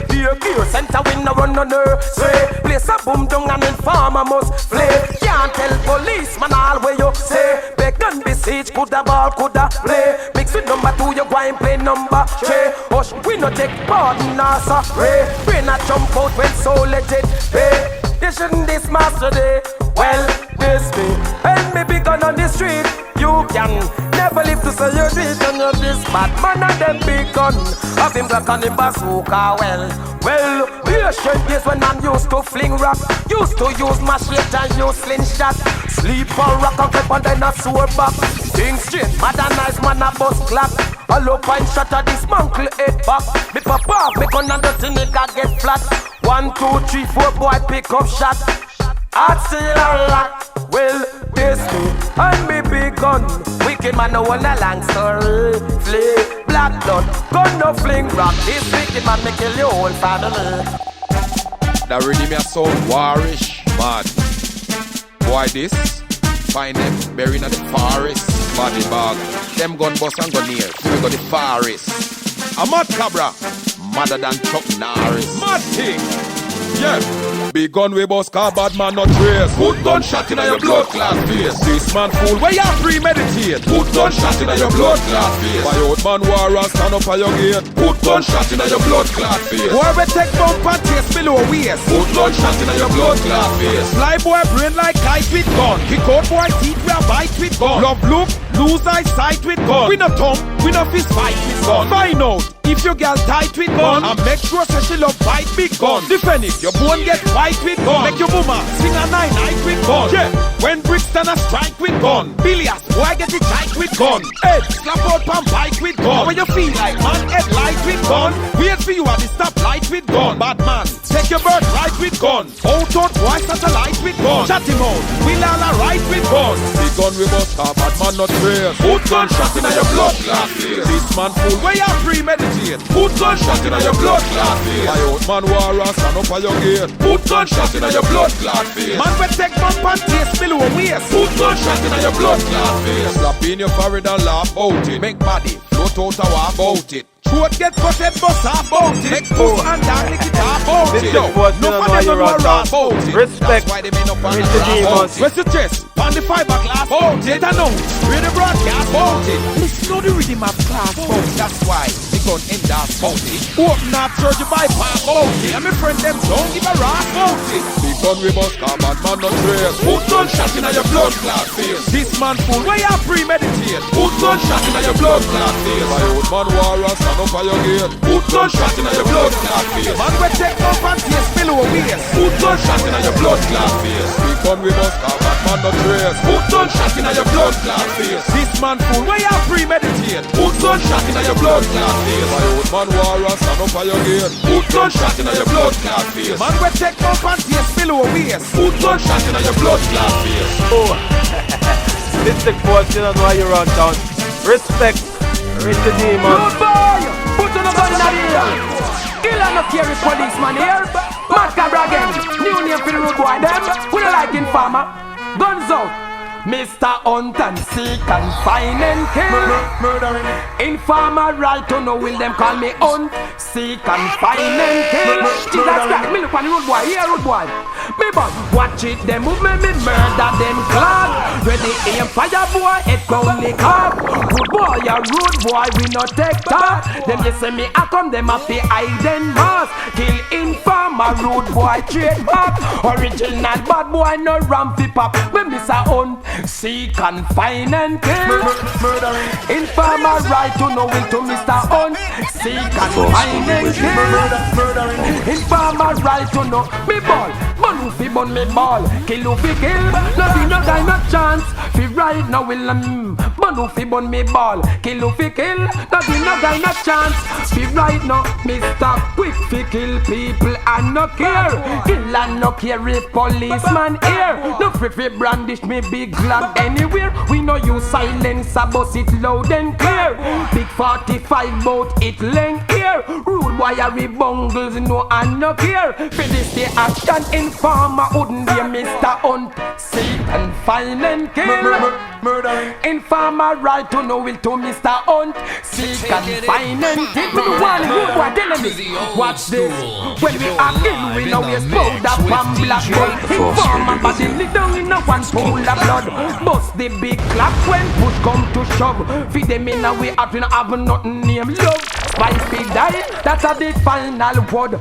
Dear gear center we no run no nurse. Place a boom down and informer must play. Can't tell policeman all where you say. Beg gun besiege, coulda ball, coulda play. Mix with number 2, you go and play number 3. Hush, we no take part in our sorry. We not jump out when so let it pay. You shouldn't this master day. Well, this me and me big gun on the street. You can never live to say you do it and you're this bad man and them big gun. Have him black on the bazooka well, patient days when I'm used to fling rock. Used to use machete and use slingshot. Sleep on rock and keep on then a sore back. Things straight, mad and nice man a bust clock. All up and shot at this mancle head back. Me papa, me gun and dirty nigga get flat. 1, 2, 3, 4 boy pick up shot. Heart still a lock. Well, this me and me big gun. Wicked man no want a long story. Flee. black blood. Gun no fling rock. This wicked man me kill your whole family. That really me a so warish, man. Boy this, find them buried in the forest. Body bag, them gun bust and gun near. We go the forest. A mad cabra, madder than Chuck Norris. Mad ting, yeah. Big gun we bust car bad man not trace. Put gunshot in your blood clot face. This man fool where you premeditate. Put gunshot in your blood clot face. My old man war and stand up at your gate. Put gunshot in your blood clot face. Boy we take bump and taste below waist. Put gunshot in your blood clot face. Fly boy brain like kite with gun. Kick out boy teeth we a bite with gun. Love look, lose eyesight with gun. We no thumb, we no fist fight with gun. Find out if your girl tight with gun, and make sure say she love fight big gun. Defend it, your bone get fight with gun. Make your mama sing a 9-9 with gun. Yeah, when Brixton a strike with gun. Billias, boy get it tight with gun. Head slap out pan bike with gun. When you feel like man head light with gun. Wait for you at the stop light with gun. Bad man, take your bird right with gun. Out boy satellite with gun. Chat him out, we'll all a right with gun. Big gun we bust car bad man not trace. Put gunshot in your blood clot face. This man fool where you premeditate. Put gunshot in your blood clot face. My old man war and stand up at your gate. Put gunshot in your blood clot face. Man we take bump and taste below waist. Put gunshot in your blood clot face. Slap in your forehead and laugh out it. Make body float out a walk about it. Throat get cut head bust about it. Make puss and down lick it about it. No for them no rap about it. Respect. That's why they may not find Richiedemus. Rest your chest. On the fiberglass about it. I know. Read the broadcast about it. Listen to the rhythm of class about it. That's why they gon' end up about it. Open up surgery bypass about it. And my friend them don't give a rap about it. Big gun we bust car bad man not trace. Put gunshot in your blood clot face. This man fool where you premeditate. Put gunshot in your blood clot face. My old man war and stand up at your gate. Put gunshot in your blood clot face. Man we take up and taste below waist. Put gunshot in your blood clot face. Big gun we bust car bad man not trace. Put gunshot in your blood clot face. This man fool where you premeditate. Put gunshot in your blood clot face. My old man war and stand up at your gate. Put gunshot in your blood clot face. Man we take up and taste below waist. Put gunshot in your blood clot face. Oh, Mystic Force, you don't know how you run down. Respect, Richiedemus. Good boy, put on the gun in the ear. Killer no carry policeman here. Mad cabra again. New name for the road boy them. We don't like informer. Guns out. Mr. Hunt and seek and find and kill. Murdering. Informer right to know will them call me Hunt. Seek and find and kill. Jesus Christ, me look on the road boy, here road boy. Me but watch it, them move me murder them clock. Ready aim fire boy, it crown the cop. Good boy, a rude boy, we no take talk. Them you say me I come, them a fi hide and mask. Kill informer, rude boy, trademark. Original bad boy, no rampy pop. Me Mr. Hunt. Seek and find and kill. Murdering. Informer right to know will to Mr. Hunt. Seek and find and kill. Murdering. Informer right to know me ball. Bun who fi bun me ball. Kill who fi kill. Nothing no guy no chance. Fi right now will bun who fi bun me ball. Kill who fi kill. Nothing no guy no chance. Fi right now Mr. Quick fi kill people and no care. Kill and no care if policeman here. No free fi brandish me big glad anywhere. We know you silence a bus it loud and clear. Big 45 boat it length here. Rude boy a bungles no and no care. For this the action informer wouldn't be Mr. Hunt. Seek and find and kill. Murdering. Informer right to know will to Mr. Hunt. Seek and find and kill. Me the one rude boy telling me. Watch this. When we are in we know we explode up and black gold. Informer body lick down in a one pool of blood. Bust the big clap when push come to shove. Feed them in a way out we no have nothing name love. Spicy die, that's a the final word.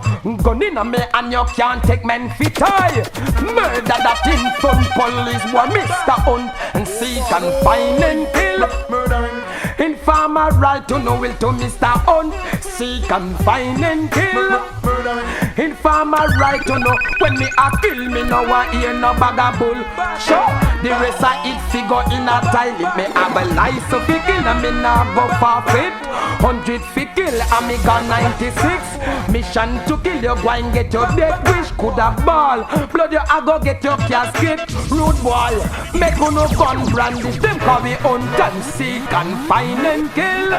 Gun in a me and you can't take men fit tie. Murder that in front police boy Mr. Hunt. And seek and find and kill. Murdering. Informer right to know will to Mr. Hunt. Seek and find and kill. Murdering. Informer right to know when me a kill me no one hear no bag of bull. Sure. The rest of it figure in a toilet. Me have a license fi kill and me nah go forfeit. 100 fi kill and me got 96. Mission to kill you, go and get your death wish. Coulda ball, blood you a go get your casket. Rude boy, make no gun brandish. Them call we hunt and seek and find and kill.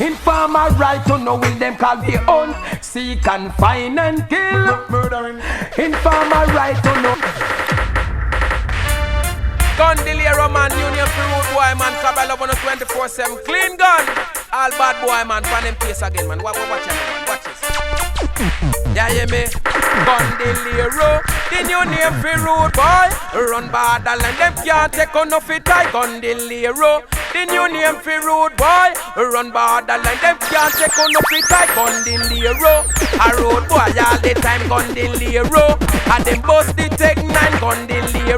Informer right to know will them call we hunt, seek and find and kill. Informer right to know. Gun delay man, union for rude boy man. Club I love on a 24/7 clean gun. All bad boy man, pan them place again man. Watch it man, watch this. Yeah, hear me? Gun delay the new name for rude boy. Run borderline, them can't take on no fit I. Gun delay the new name for rude boy. Run borderline, them can't take on no fit I. Gun delay a road boy all the time. Gun delay and them bust the Tech 9. Gun delay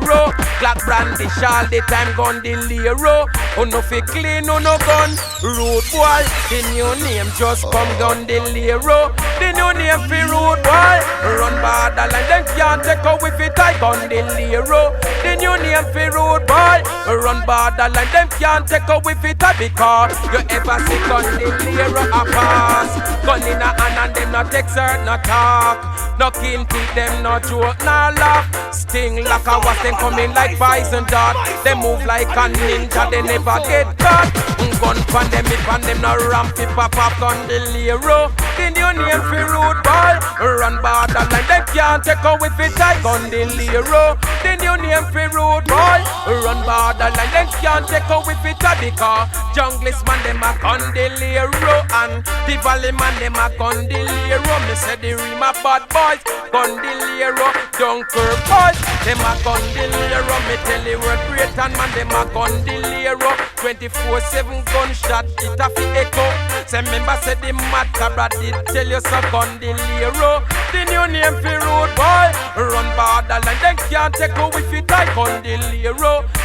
Glock brandish all the time. Gun delay oh no fi clean, oh no gun. Rude boy, the new name just come. Gun delay the new name for rude boy. Run borderline, them can't take out with it. I gun delay the new name for rude boy. Run borderline, them can't take out with it. Because you ever see gun delay a pass. Gun in a hand and them not exert, not talk. No kill teeth, them no joke, no laugh. Sting like a was them coming like poison dart. They move like a ninja, they never get caught. Gun pan them, it pan them, no ramp it pop up. Gun delay the new name for rude boy. Run borderline, them can't take out with it. I gun delay the new name for rude boy. Run borderline, them can't take out with it. Because junglist man, them a gun delay and the valley man, them a gun delay. Me say the Rima bad boys, gun delay Dunkirk boys, them a gun delay. Me tell you we're great and man, them a gun delay 24/7 gunshot, it a fi echo. Say member say the mad cabra did tell you so. Gun delay the new name for rude boy. Run borderline, them can't take out with it. I gun delay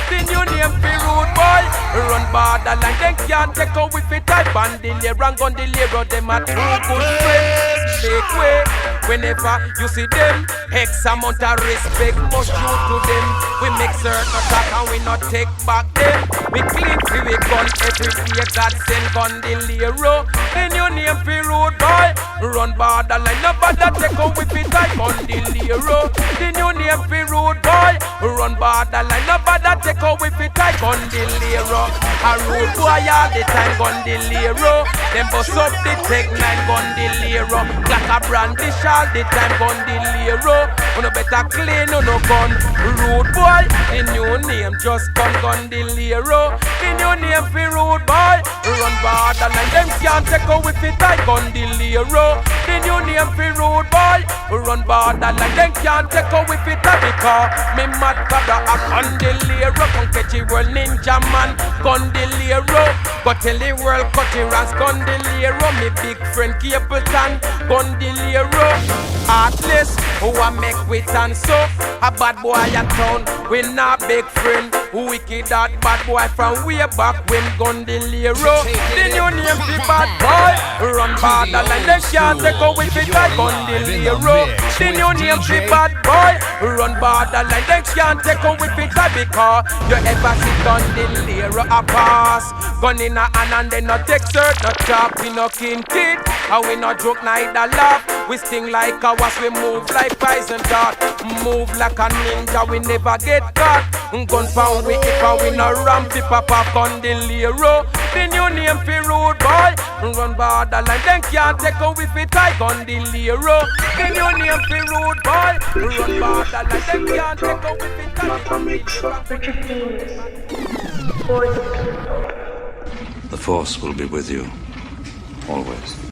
the new name for rude boy. Run borderline, them can't take out with it. I ban delay and gun delay them a two good friends. Make way whenever you see them. X amount of respect must due to them. We make certain attack and we not take back them. We clean free we gun every day. God send gun delay the new name for rude boy. Run borderline, nobody take out with it. I gun delay the new name for rude boy. Run borderline, nobody take out with it. I gun delay a rude boy all the time. Gun delay them bust up the Tech 9. Gun delay Glock a brandish all the time. Gun delay no better clean, no gun. Rude boy, the new name just come. Gun delay the new name for rude boy. Run borderline, them can't take out with it. I gun delay the new name for rude boy. Run borderline, them can't take out with it. Because me mad cabra a gun delay. Come catch the world ninja man. Gun delay go tell the world cut the ranks. Gun delay me big friend Capleton. Gun delay heartless who a make with and so a bad boy a town. We not big friend. Wicked that bad boy from way back when. Gun delay the new name for bad boy. Run borderline, they can't take out with it. Gun delay the new name for bad boy. Run borderline, they can't take out with it. Because you ever see gun delay a pass. Gun in a hand and they not take cert, not chop, we no kin kid. And we not joke neither laugh. We sting like a wasp, we move like poison dart. Move like a ninja, we never get caught. Gun pound we if and we no ramp it pop up. Gun delay the new name for rude boy. Run borderline, them can't take out with it. I gun delay the new name for rude boy. Run borderline, them can't take out with it. The Force will be with you always.